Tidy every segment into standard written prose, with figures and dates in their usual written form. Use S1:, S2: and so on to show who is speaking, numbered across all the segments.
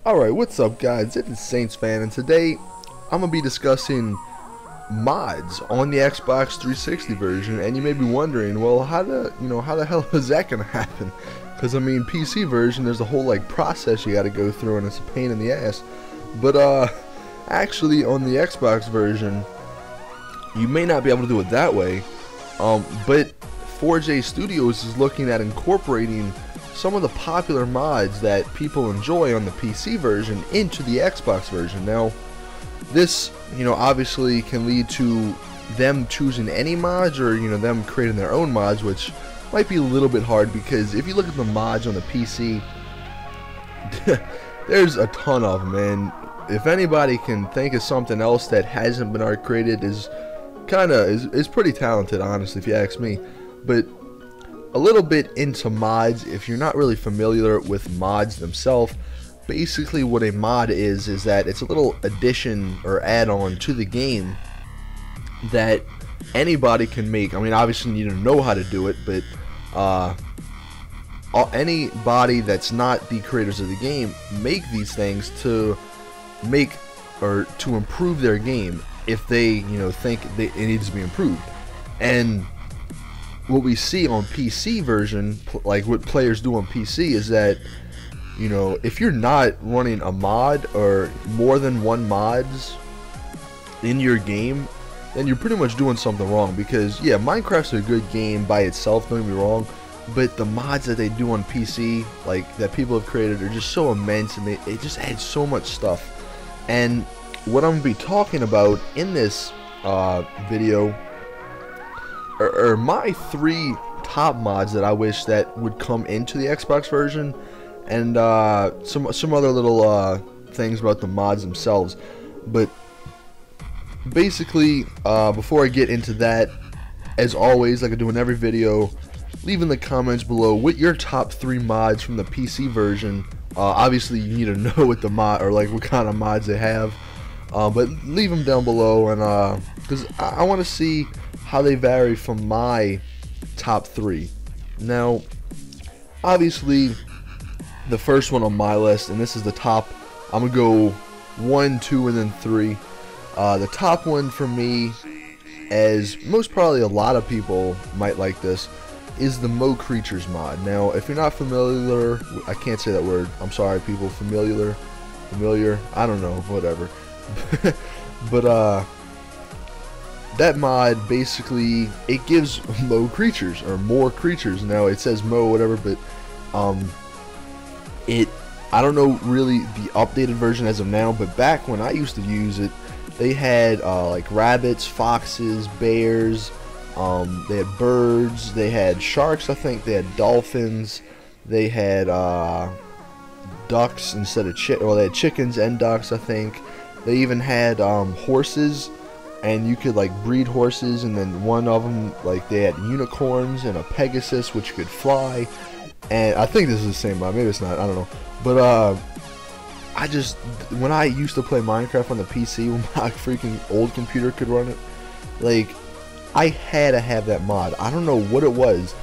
S1: Alright, what's up guys? It is Saints Fan, and today I'm going to be discussing mods on the Xbox 360 version. And you may be wondering, well, how the hell is that going to happen? Because I mean, PC version, there's a whole process you got to go through, and it's a pain in the ass. But actually on the Xbox version, you may not be able to do it that way. But 4J Studios is looking at incorporating some of the popular mods that people enjoy on the PC version into the Xbox version. Now, this, obviously can lead to them choosing any mods, or them creating their own mods, which might be a little bit hard, because if you look at the mods on the PC, there's a ton of them, and if anybody can think of something else that hasn't been created, is pretty talented, honestly, if you ask me. But a little bit into mods, if you're not really familiar with mods themselves, basically what a mod is that it's a little addition or add-on to the game that anybody can make. I mean, obviously you need to know how to do it, but anybody that's not the creators of the game make these things to make or to improve their game if they think it needs to be improved. And what we see on PC version, like what players do on PC, is that if you're not running a mod or more than one mods in your game, then you're pretty much doing something wrong. Because yeah, Minecraft's a good game by itself, don't get me wrong, but the mods that they do on PC, that people have created, are just so immense, and it just adds so much stuff. And what I'm going to be talking about in this video are my 3 top mods that I wish that would come into the Xbox version, and some other little things about the mods themselves. But basically, before I get into that, as always, like I do in every video, leave in the comments below what your top 3 mods from the PC version. Obviously you need to know what the mod, or what kind of mods they have, but leave them down below, and because I want to see how they vary from my top 3. Now, obviously, the first one on my list, and this is the top, I'm gonna go 1, 2, and then 3. The top one for me, as most probably a lot of people might like this, is the Mo Creatures mod. Now, if you're not familiar, I can't say that word, I'm sorry people, familiar, I don't know, whatever. But that mod, basically, it gives Mo creatures, or more creatures. Now it says Mo whatever, but I don't know really the updated version as of now, but back when I used to use it, they had rabbits, foxes, bears, they had birds, they had sharks, I think, they had dolphins, they had ducks instead of they had chickens and ducks, I think. They even had horses, and you could breed horses, and then one of them, they had unicorns and a Pegasus which could fly. And I think this is the same mod, maybe it's not, I don't know. But when I used to play Minecraft on the PC, when my freaking old computer could run it, I had to have that mod. I don't know what it was.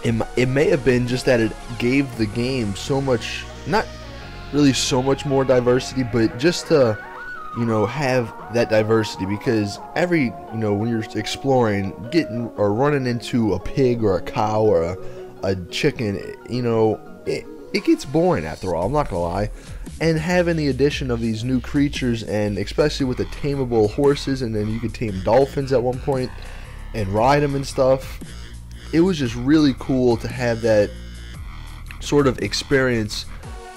S1: It may have been just that it gave the game so much, not really so much more diversity, but just to have that diversity, because every when you're exploring, getting or running into a pig or a cow or a chicken, it gets boring after all, I'm not gonna lie. And having the addition of these new creatures, and especially with the tameable horses, and then you could tame dolphins at one point and ride them and stuff, it was just really cool to have that sort of experience.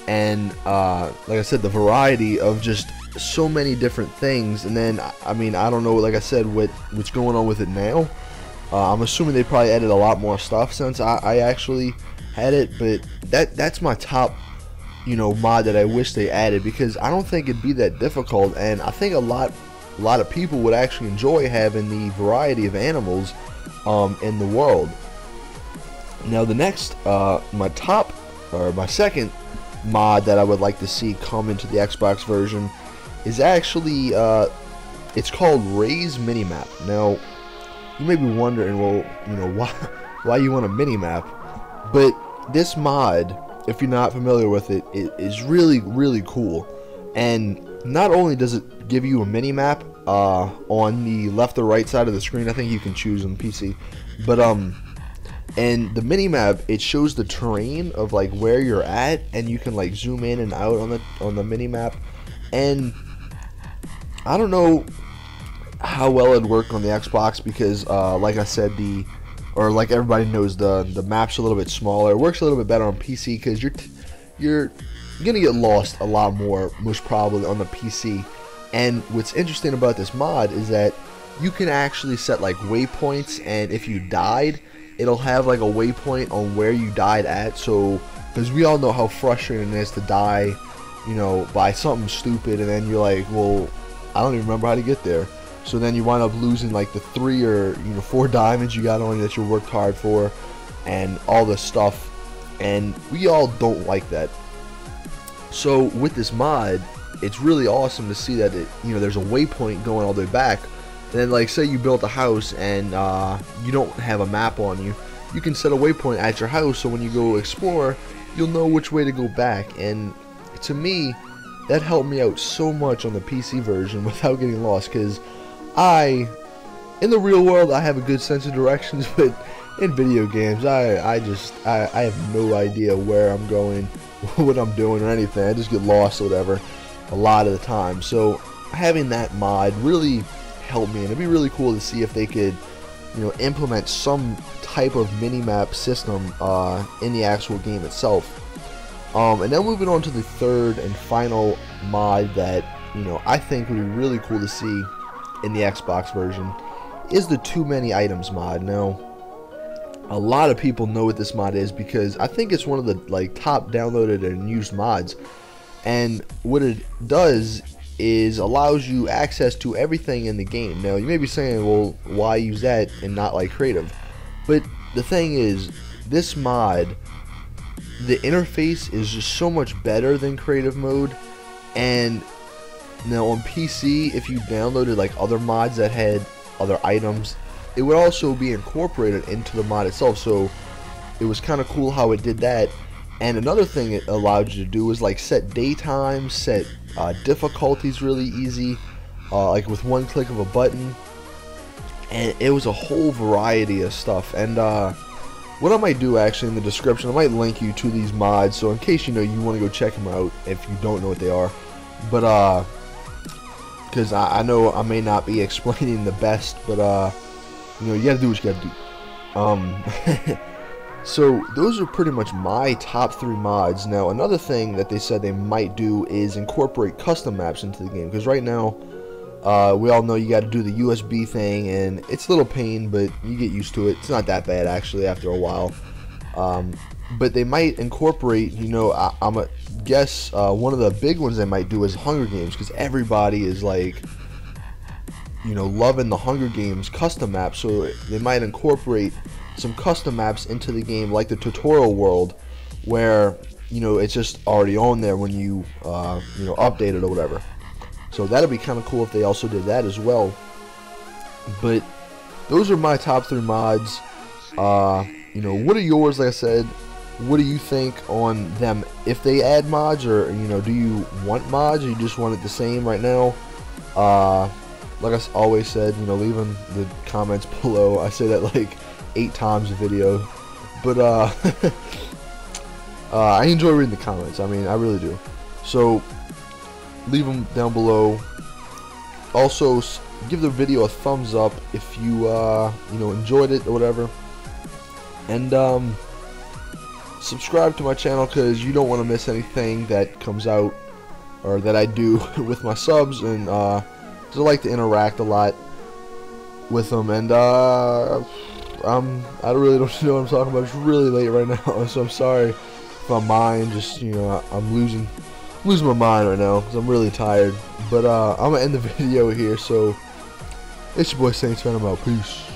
S1: And like I said, the variety of just so many different things. And then I mean, I don't know, like I said, what's going on with it now. I'm assuming they probably added a lot more stuff since I actually had it, but that's my top mod that I wish they added, because I don't think it'd be that difficult, and I think a lot of people would actually enjoy having the variety of animals in the world. Now the next my second mod that I would like to see come into the Xbox version is actually it's called Ray's Minimap. Now you may be wondering, well, why you want a minimap? But this mod if you're not familiar with it, it is really, really cool. And not only does it give you a mini-map on the left or right side of the screen, I think you can choose on PC, but and the mini-map, it shows the terrain of like where you're at, and you can like zoom in and out on the mini-map. And I don't know how well it'd work on the Xbox because like I said, like everybody knows, the map's a little bit smaller. It works a little bit better on PC because you're gonna get lost a lot more, most probably, on the PC. And what's interesting about this mod is that you can actually set like waypoints, and if you died, it'll have like a waypoint on where you died at. So, because we all know how frustrating it is to die, you know, by something stupid, and then you're like, well, I don't even remember how to get there. So then you wind up losing like the 3 or 4 diamonds you got on you that you worked hard for, and all this stuff. And we all don't like that. So with this mod, it's really awesome to see that there's a waypoint going all the way back. And then, like, say you built a house and you don't have a map on you, you can set a waypoint at your house, so when you go explore, you'll know which way to go back. And to me, that helped me out so much on the PC version without getting lost, because in the real world, I have a good sense of directions, but in video games, I have no idea where I'm going, what I'm doing, or anything. I just get lost or whatever a lot of the time. So having that mod really helped me, and it'd be really cool to see if they could implement some type of mini-map system in the actual game itself. And then moving on to the third and final mod that I think would be really cool to see in the Xbox version is the Toomanyitems mod. Now, a lot of people know what this mod is because I think it's one of the top downloaded and used mods. And what it does is allows you access to everything in the game. Now, you may be saying, well, why use that and not like creative? But the thing is, this mod, the interface is just so much better than creative mode. And now on PC, if you downloaded like other mods that had other items, it would also be incorporated into the mod itself. So it was kind of cool how it did that. And another thing it allowed you to do was like set daytime, set difficulties really easy, like with one click of a button. And it was a whole variety of stuff. And what I might do actually in the description, I might link you to these mods, so in case you want to go check them out if you don't know what they are. But because I know I may not be explaining the best, but you gotta do what you gotta do. So those are pretty much my top 3 mods. Now, another thing that they said they might do is incorporate custom maps into the game, because right now we all know you got to do the USB thing, and it's a little pain, but you get used to it. It's not that bad actually after a while. But they might incorporate, I'm a guess one of the big ones they might do is Hunger Games, because everybody is like loving the Hunger Games custom maps. So they might incorporate some custom maps into the game, like the tutorial world, where it's just already on there when you update it or whatever. So that'd be kind of cool if they also did that as well. But those are my top 3 mods. What are yours? Like I said, what do you think on them? If they add mods, or do you want mods, or you just want it the same right now? Like I always said, leave in the comments below. I say that like 8 times a video, but I enjoy reading the comments. I mean, I really do. So leave them down below. Also, give the video a thumbs up if you enjoyed it or whatever, and subscribe to my channel, because you don't want to miss anything that comes out or that I do with my subs. And I like to interact a lot with them. And I really don't know what I'm talking about. It's really late right now, so I'm sorry if my mind just, I'm losing my mind right now because I'm really tired. But I'm gonna end the video here. So it's your boy Saints Fan. I'm out. Peace.